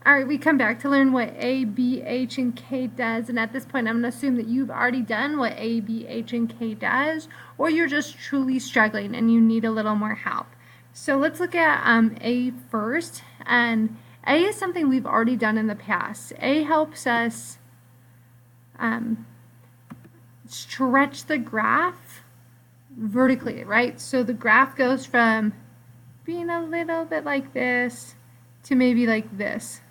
All right, we come back to learn what A, B, H, and K does, and at this point I'm going to assume that you've already done what A, B, H, and K does, or you're just truly struggling and you need a little more help. So let's look at A first, and A is something we've already done in the past. A helps us stretch the graph vertically, right? So the graph goes from being a little bit like this to maybe like this,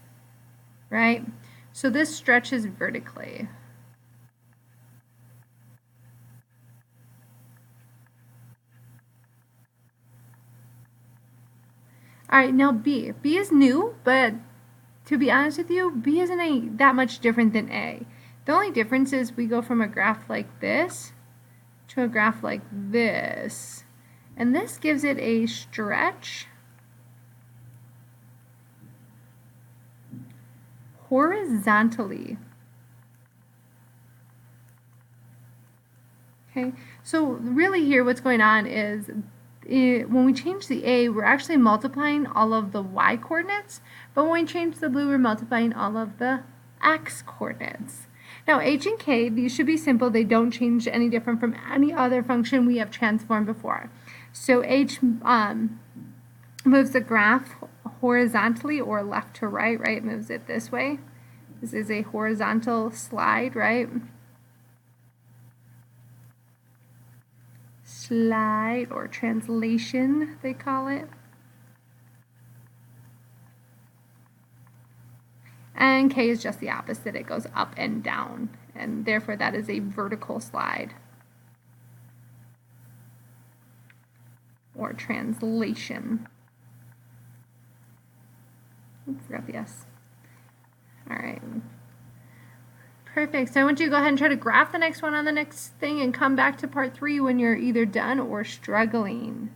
right? So this stretches vertically. All right, now B. B is new, but to be honest with you, B isn't that much different than A. The only difference is we go from a graph like this to a graph like this. And this gives it a stretch horizontally. Okay, so really here what's going on is when we change the A, we're actually multiplying all of the y coordinates, but when we change the blue, we're multiplying all of the x coordinates. Now H and K, these should be simple. They don't change any different from any other function we have transformed before. So H moves the graph horizontally or left to right, right? It moves it this way. This is a horizontal slide, right? Slide or translation, they call it. And K is just the opposite. It goes up and down, and therefore that is a vertical slide or translation. Oops, forgot the S. All right. Perfect. So I want you to go ahead and try to graph the next one on the next thing and come back to part 3 when you're either done or struggling.